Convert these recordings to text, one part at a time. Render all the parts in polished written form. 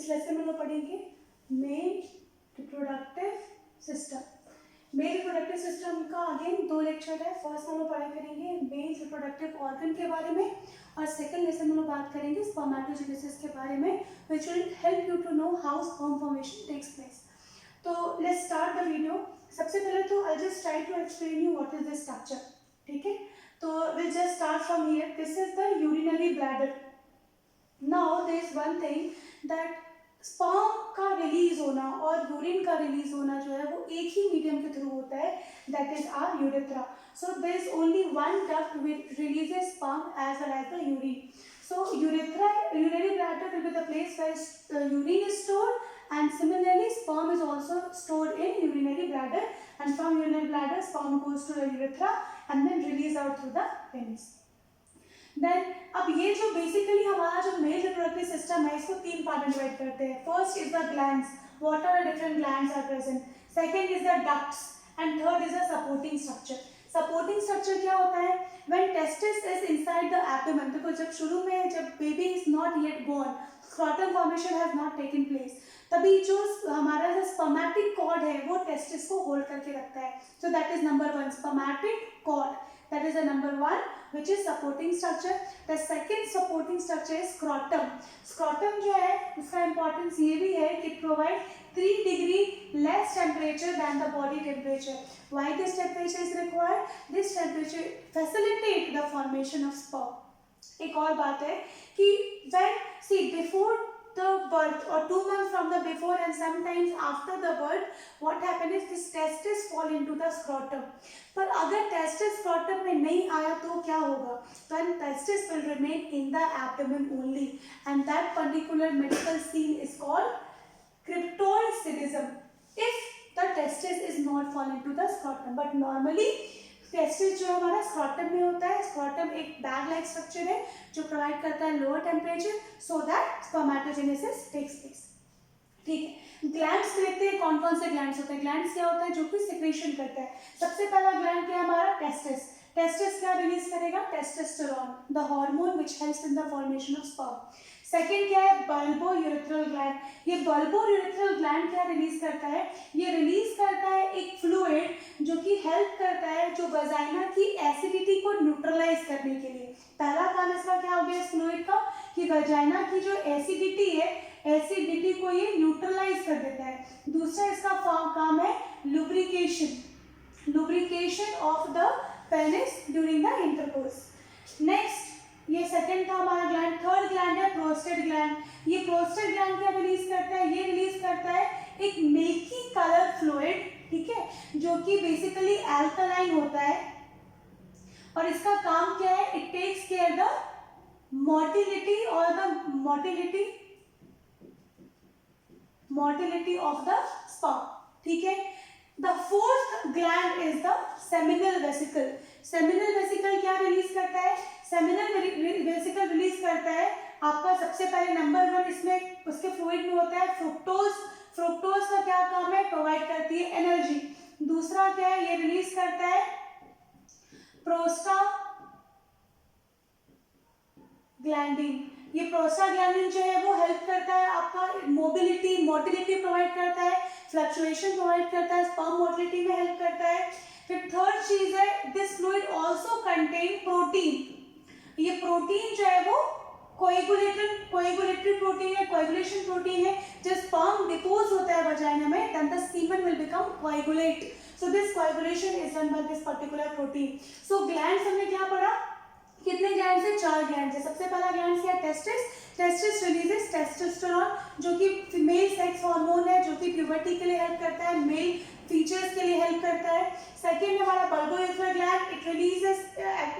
इस लेसन में हम लोग पढ़ेंगे male reproductive system. Male reproductive system का अगेन 2 लेक्चर है। फर्स्ट हम लोग पढ़ाई करेंगे मेल रिप्रोडक्टिव ऑर्गन के बारे में, और सेकंड लेसन में हम लोग बात करेंगे स्पर्मेटोजेनेसिस के बारे में, which will help you to know how sperm formation takes place. तो let's start the video. सबसे पहले तो I'll just try to explain you what is the structure. ठीक है, तो we'll just start from here. This is the urinary bladder. Now there is one thing that sperm का release होना और urine का रिलीज होना जो है वो एक ही मीडियम के थ्रू होता है, that is our urethra. So there is only one duct which releases sperm as well as the urine. So urethra, urinary bladder will be the place where urine is stored, and similarly sperm is also stored in urinary bladder, and from urinary bladder sperm goes to the urethra and then release out through the penis. Then अब ये जो basically हमारा जो male reproductive system है इसको 3 part में divide करते हैं. First is the glands, what are different glands are present. Second is the ducts and third is the supporting structure. Supporting structure क्या होता है? When testis is inside the abdomen, देखो जब शुरू में जब baby is not yet born, scrotum formation has not taken place, तभी जो हमारा जो स्पर्मेटिक कॉर्ड है वो टेस्टिस को होल्ड करके रखता है. So that is number 1, spermatic cord. That is the number 1, which is supporting structure. The second supporting structure is scrotum. Scrotum जो है उसका importance ये भी है कि provide 3 degree less temperature than the body temperature. Why this temperature is required? This temperature facilitate the formation of sperm. एक और बात है कि when see before the birth or 2 months from the before and sometimes after the birth, what happen is this testis fall into the scrotum. पर अगर testis scrotum में नहीं आया तो क्या होगा? Then testis will remain in the abdomen only, and that particular medical scene is called cryptorchidism. If the testis is not fall into the scrotum, but normally testis जो हमारा स्क्रॉटम में होता है. स्क्रॉटम एक बैग लाइक स्ट्रक्चर है जो provide करता है lower temperature so that spermatogenesis takes place. ठीक है, ग्लैंड्स देखते हैं कौन कौन से ग्लैंड्स होते हैं. ग्लैंड्स क्या होता है? जो कि सिक्रीशन करता है. सबसे पहला ग्लैंड क्या है हमारा? टेस्टिस. टेस्टिस क्या रिलीज करेगा? Testosterone, the hormone which helps in the formation of sperm. Second क्या है? Bulbo urethral gland. ये बल्बो यूरेथ्रल ग्लैंड क्या रिलीज करता है? ये रिलीज करता है एक फ्लूइड जो कि हेल्प करता है जो वजाइना की एसिडिटी को न्यूट्रलाइज करने के लिए. पहला काम इसका क्या हो गया इस फ्लूइड का कि वजाइना की जो एसिडिटी है, एसिडिटी को ये न्यूट्रलाइज कर देता है. दूसरा इसका काम है lubrication, lubrication of the penis during the intercourse. Next ये सेकंड था हमारा ग्लैंड. थर्ड ग्लैंड है प्रोस्टेट ग्लैंड. ये प्रोस्टेट ग्लैंड क्या रिलीज करता है? ये रिलीज करता है एक मिल्की कलर फ्लूइड, ठीक है, जो कि बेसिकली अल्कलाइन होता है. और इसका काम क्या है? It takes care the motility और the motility of the sperm. ठीक है. The fourth gland is the seminal vesicle. Seminal vesicle क्या रिलीज करता है? सेमिनल वेसिकल रिलीज करता है आपका सबसे पहले नंबर 1 इसमें उसके फ्लूइड में होता है फ्रुक्टोज. फ्रुक्टोज का क्या काम है? प्रोवाइड करती है एनर्जी. दूसरा क्या है? ये रिलीज करता है प्रोस्टाग्लैंडिन. ये प्रोस्टाग्लैंडिन जो है वो हेल्प करता है आपका मोबिलिटी, मोटिलिटी प्रोवाइड करता है, फ्लक्चुएशन प्रोवाइड करता है, स्पर्म मोटिलिटी में हेल्प करता है. फिर थर्ड चीज है this fluid also contain protein. ये प्रोटीन जो है वो कोएगुलेटरी प्रोटीन है, कोएगुलेशन प्रोटीन है. जब स्पर्म डिपोज होता है वजाइना में then the semen will become coagulate. So this coagulation is done by this particular protein. So glands हमने क्या पढ़ा? कितने ग्लैंड्स है? 4 ग्लैंड्स है. सबसे पहला ग्लैंड क्या है? टेस्टिस. टेस्टिस रिलीजेस टेस्टोस्टेरोन जो कि फीमेल सेक्स हार्मोन है जो कि प्यूबर्टी के लिए हेल्प करता है, मेल फीचर्स के लिए हेल्प करता है. सेकेंड हमारा bulbo urethral gland, it releases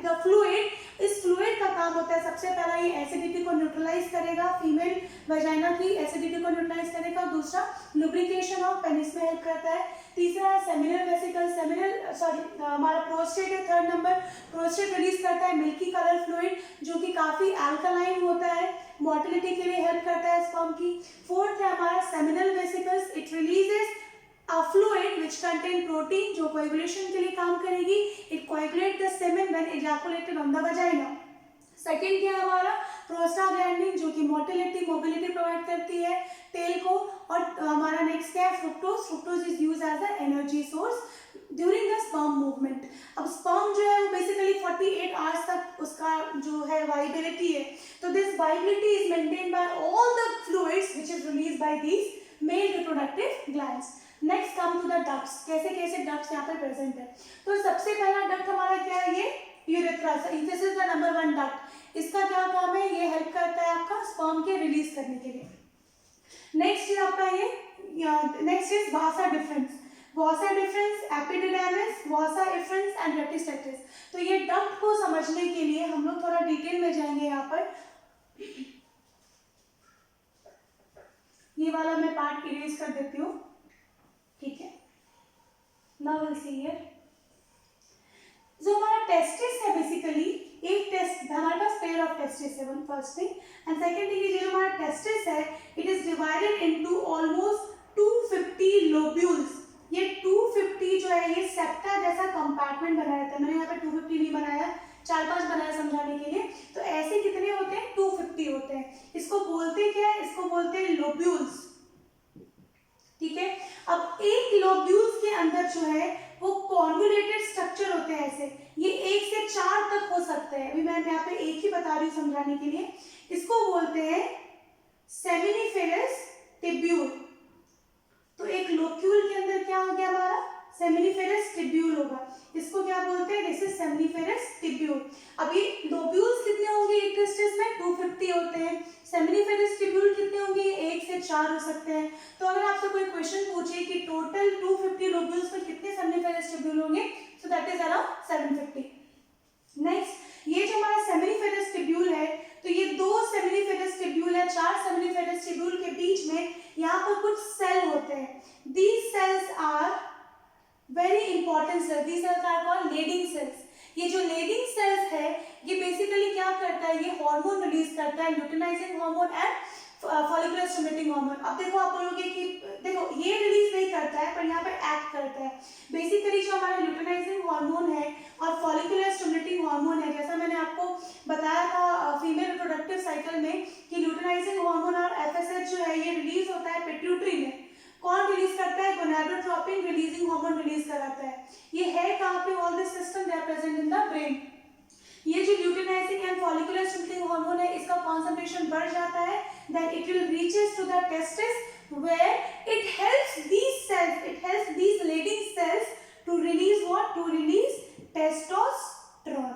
the fluid. इस फ्लूइड का काम होता है सबसे पहला ये एसिडिटी को न्यूट्रलाइज करेगा, फीमेल वजाइना की एसिडिटी को न्यूट्रलाइज करेगा. दूसरा लुब्रिकेशन ऑफ पेनिस में हेल्प करता है. तीसरा है सेमिनल वेसिकल. हमारा प्रोस्टेट है थर्ड नंबर. प्रोस्टेट रिलीज करता है मिल्की कलर फ्लूइड जो कि काफी अल्कलाइन होता है, मोटिलिटी के लिए हेल्प करता है स्पर्म की. फोर्थ है हमारा seminal vesicles. It releases a fluid which contain protein जो coagulation के लिए काम करेगी. It coagulate the semen when ejaculated on the vagina. Second क्या है हमारा प्रोस्टाग्लैंडिन जो कि मोटिलिटी मोबिलिटी प्रोवाइड करती है टेल को। और हमारा नेक्स्ट क्या है fructose. Fructose is use as a energy source during the sperm movement. अब स्पर्म जो है वो बेसिकली 48 आवर्स तक उसका जो है वाइबिलिटी है, तो this viability is maintain by all the fluids which is release by these male reproductive glands. Next come to the ducts, कैसे कैसे डक्ट्स यहाँ पे प्रेजेंट है। तो सबसे पहला डक्ट हमारा क्या है, ये urethra, this is the number 1 duct. इसका क्या काम है, ये हेल्प करता है आपका स्पर्म के रिलीज करने के लिए। नेक्स्ट इज आपका ये next is vasa deferens, vasa deferens, epididymis, vasa efferens and rete testis. तो ये डक्ट को समझने के लिए हम लोग थोड़ा डिटेल में जाएंगे यहाँ पर। ये वाला मैं पार्ट इरेज कर देती हूँ, ठीक है। नाउ विल सी हियर, जो हमारा टेस्टिस है बेसिकली एक टेस्ट हमारे पास पेयर ऑफ टेस्टिस है, one first thing. And second thing ये जो हमारा टेस्टिस है it is divided into almost 250 lobules. ये 250 जो है ये सेप्टा जैसा कंपार्टमेंट बनाया था, मैंने यहाँ पे 250 नहीं बनाया, 4-5 बनाया समझाने के लिए। तो ऐसे कितने होते हैं, 250 होते हैं। इसको बोलते क्या है, इसको बोलते हैं लोब्यूल्स, ठीक है। अब एक लोब्यूल्स के अंदर जो है वो कॉन्वोल्यूटेड स्ट्रक्चर होते हैं, ऐसे ये 1 से 4 तक हो सकते हैं। अभी मैं यहाँ पे एक ही बता रही हूँ समझाने के लिए। इसको बोलते हैं सेमिनिफेरस टिब्यूल। तो एक लोक्यूल के अंदर क्या हो गया हमारा सेमिनिफेरस टिब्यूल होगा, इसको क्या बोलते हैं, दिस इज सेमिनिफेरस टिब्यूल। अब ये लोब्यूल्स कितने होंगे एक टेस्टिस में, 250 होते हैं। सेमिनिफेरस टिब्यूल कितने होंगे, 1 से 4 हो सकते हैं। तो अगर आपसे कोई क्वेश्चन पूछे कि टोटल 250 लोब्यूल्स में कितने सेमिनिफेरस टिब्यूल होंगे, सो दैट इज अराउंड 750। नेक्स्ट ये जो हमारा सेमिनिफेरस टिब्यूल है, तो ये 2 सेमिनिफेरस टिब्यूल है, 4 सेमिनिफेरस टिब्यूल के बीच में यहाँ पर कुछ सेल होते हैं। These cells are very important cell, these cells are called Leydig cells. ये जो लेडिंग सेल्स है ये बेसिकली क्या करता है, ये हार्मोन रिलीज करता है, luteinizing hormone and follicular stimulating hormone. अब देखो आप बोलोगे कि देखो ये रिलीज नहीं करता है पर यहाँ पे एक्ट करता है। बेसिकली जो हमारा ल्यूटिनाइजिंग हार्मोन है और फॉलिकुलर स्टिमुलेटिंग हार्मोन है, जैसा मैंने आपको बताया था फीमेल रिप्रोडक्टिव साइकिल में कि ल्यूटिनाइजिंग हार्मोन और एफएसएच जो है ये रिलीज होता है पिट्यूटरी में। कौन रिलीज करता है, गोनाडोट्रोपिन रिलीजिंग हार्मोन रिलीज कराता है। ये है कहाँ पे, all this system they are present in the brain. ये जो luteinizing and follicular stimulating hormone है इसका कॉन्सेंट्रेशन बढ़ जाता है, then it will reaches to the testis where it helps these cells, it helps these leading cells to release what, to release testosterone,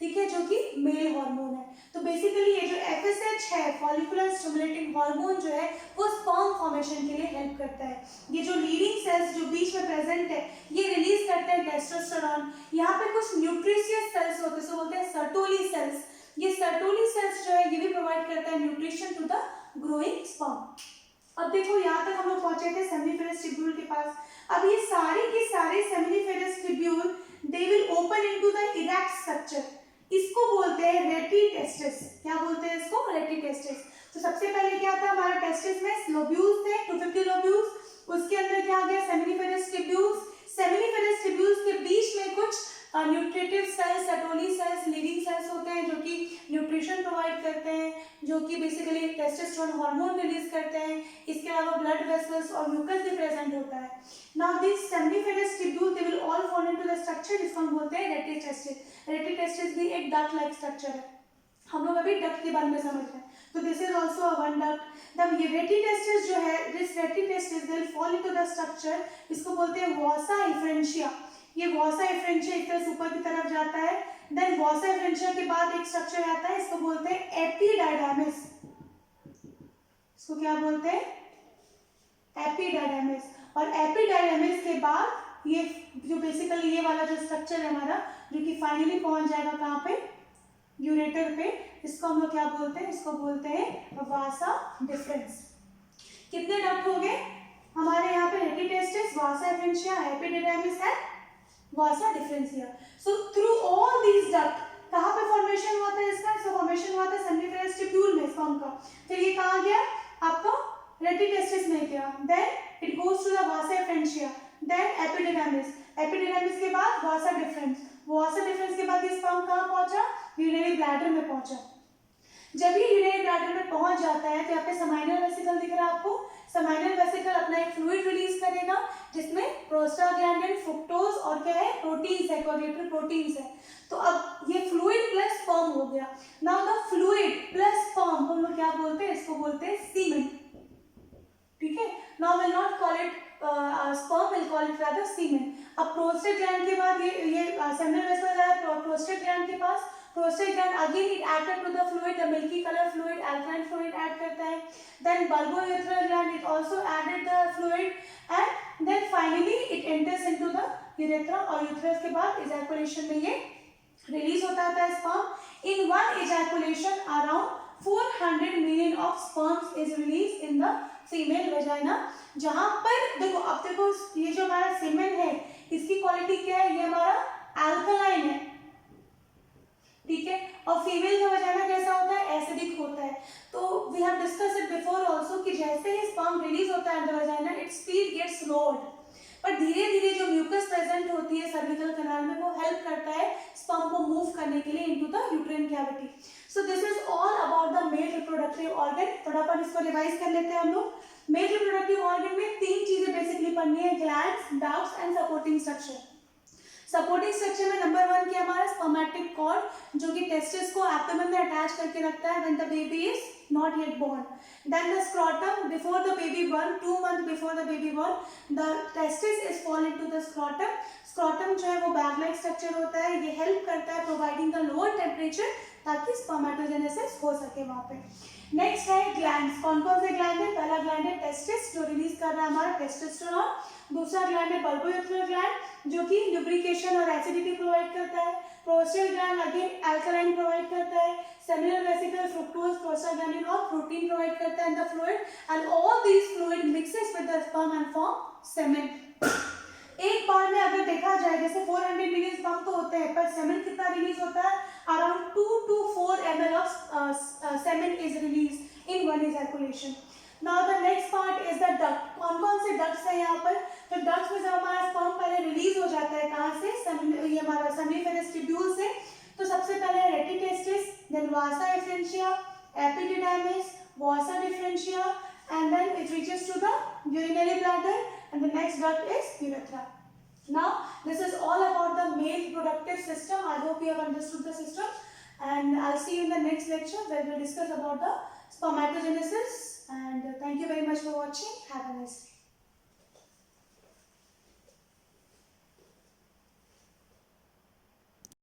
ठीक है, जो कि मेल हार्मोन है। तो बेसिकली ये जो एफएसएच है फॉलिकुलर स्टिमुलेटिंग हार्मोन जो है वो स्पर्म फॉर्मेशन के लिए हेल्प करता है। ये जो लीडिंग सेल्स जो बीच में प्रेजेंट है ये रिलीज करते हैं टेस्टोस्टेरोन। यहाँ पे कुछ न्यूट्रिशियस सेल्स होते हैं, सो बोलते हैं सर्टोली सेल्स। ये सर्टोली सेल्स जो है ये भी प्रोवाइड करता है nutrition to the growing sperm. अब देखो यहाँ तक हम लोग पहुंचे थे सेमिनिफेरस टिब्यूल के पास। अब ये सारे के सारे seminiferous tubule they will open into the erect structure, इसको बोलते हैं रेटिटेस्टिस। क्या बोलते हैं इसको, रेटिटेस्टिस। तो सबसे पहले क्या था हमारा टेस्टिस में लोब्यूल्स थे 250 लोब्यूल्स, उसके अंदर क्या आ गया सेमिनिफेरस टिब्यूल्स। सेमिनिफेरस टिब्यूल्स के बीच में कुछ nutritive cells, Sertoli cells, Leydig cells होते हैं जो कि न्यूट्रिशन प्रोवाइड करते हैं, जो कि बेसिकली टेस्टोस्टेरोन हार्मोन रिलीज करते हैं। इसके अलावा ब्लड वेसल्स और म्यूकस भी प्रेजेंट होता है। Now this seminiferous tubule they will all fall into the structure जिसको हम बोलते हैं रेटिटेस्टिस। रेटिटेस्टिस भी एक डक्ट लाइक स्ट्रक्चर है, हम लोग अभी डक्ट के बारे में समझ रहे हैं। तो this is also a one duct. तब ये रेटिटेस्टिस जो है, this rete testis they will fall into the structure, इसको बोलते हैं वॉसा एफ्रेंशिया। ये वॉसा एफ्रेंशिया एक तरह से ऊपर की तरफ जाता है। देन वॉसा एफ्रेंशिया के बाद एक स्ट्रक्चर आता है, इसको बोलते हैं एपिडाइडामिस। इसको क्या बोलते हैं, एपिडाइडामिस। और एपिडाइडामिस के बाद ये जो बेसिकली ये वाला जो स्ट्रक्चर है हमारा जो कि फाइनली पहुंच जाएगा कहाँ पे, यूरेटर पे, इसको हम लोग क्या बोलते हैं, इसको बोलते हैं वासा डिफरेंस। कितने डक्ट हो गए हमारे यहाँ पे, रेटिटेस्टिस, वासा एफ्रेंशिया, एपिडाइडामिस है, vasa deferentia. So through all these duct कहाँ पे फॉर्मेशन हुआ था इसका, इसका फॉर्मेशन हुआ था सेमिनिफेरस टिब्यूल में स्पर्म का। फिर ये कहाँ गया आपका, रेटिटेस्टिस में गया। Then it goes to the vasa efferentia, then epididymis, epididymis के बाद वासा डिफरेंस, वॉसा डिफरेंस के बाद ये स्पर्म कहाँ पहुंचा, यूरिनरी ब्लैडर में पहुंचा। जब ये यूरिनरी ब्लैडर में पहुंच जाता है तो यहाँ पे सेमाइनल वेसिकल दिख रहा है आपको, सेमाइनल वेसिकल अपना एक फ्लूइड रिलीज करेगा जिसमें प्रोस्टाग्लैंडिन, फ्रुक्टोज और क्या है, प्रोटीन्स है, कोएगुलेटरी प्रोटीन्स है। तो अब ये फ्लूइड प्लस स्पर्म हो गया। Now the fluid plus sperm हम लोग क्या बोलते हैं, इसको बोलते हैं सीमेन, ठीक है। Now will not call it sperm, will call it rather semen. अब प्रोस्टेट ग्लैंड के बाद ये सेमिनल वेसिकल है प्रोस्टेट ग्लैंड के पास, prostate gland again it added to the fluid, the milky colour fluid, alkaline fluid add करता है। Then bulbourethral gland it also added the fluid and then finally it enters into the urethra, और urethra के बाद ejaculation में ये release होता है sperm. In one ejaculation around 400 million of sperms is released in the female vagina। जहां पर देखो, अब देखो ये जो हमारा सीमेन है इसकी क्वालिटी क्या है, ये हमारा अल्कलाइन है, ठीक है। और फीमेल का वजाइना कैसा होता है, एसिडिक होता है। तो we have discuss it before also कि जैसे ही स्पर्म रिलीज होता है in the vagina its speed gets slowed, पर धीरे धीरे जो म्यूकस प्रेजेंट होती है सर्विकल कैनाल में वो हेल्प करता है स्पर्म को मूव करने के लिए into the uterine cavity. So this is all about the male reproductive organ. फटाफट इसको रिवाइज कर लेते हैं हम लोग। मेल रिप्रोडक्टिव ऑर्गन में तीन चीजें बेसिकली पढ़नी है, glands, ducts and supporting structure. Supporting structure में नंबर 1 क्या हमारा स्पर्मेटिक कॉर्ड जो कि टेस्टिस को एब्डोमेन में अटैच करके रखता है when the baby is not yet born. Then the scrotum, before the baby born, 2 month before the baby born the testis is fall into the scrotum. Scrotum जो है वो बैग लाइक स्ट्रक्चर होता है, ये help करता है providing the lower temperature ताकि spermatogenesis हो सके वहां पे। नेक्स्ट है ग्लैंड्स। कौन कौन से ग्लैंड है, पहला ग्लैंड है टेस्टिस जो रिलीज कर रहा है हमारा टेस्टोस्टेरोन। दूसरा ग्लैंड है बल्बोयूरेथ्रल ग्लैंड जो कि लुब्रिकेशन और एसिडिटी प्रोवाइड करता है। Prostate gland again alkaline provide करता है। सेमिनल वेसिकल फ्रुक्टोज, प्रोस्टाग्लैंडिन और प्रोटीन प्रोवाइड करता है in the fluid and all these fluid mixes with the sperm and form semen. एक बार में अगर देखा जाए जैसे 400 मिलियन स्पर्म तो होते हैं, पर सेमेन कितना रिलीज होता है, around 2 to 4 ml of semen is release in one ejaculation. Now the next part is the duct. कौन कौन से डक्ट्स है यहाँ पर, तो डक्ट्स में जब हमारा स्पर्म पहले रिलीज हो जाता है कहाँ से, ये हमारा सेमिनिफेरस ट्यूब्यूल से। तो सबसे पहले rete testis, then vasa efferentia, epididymis, vasa deferentia and then it reaches to the urinary bladder and the next duct is urethra. Now this is all about the male reproductive system. I hope you have understood the system and I'll see you in the next lecture where we'll discuss about the spermatogenesis and thank you very much for watching. Have a nice day.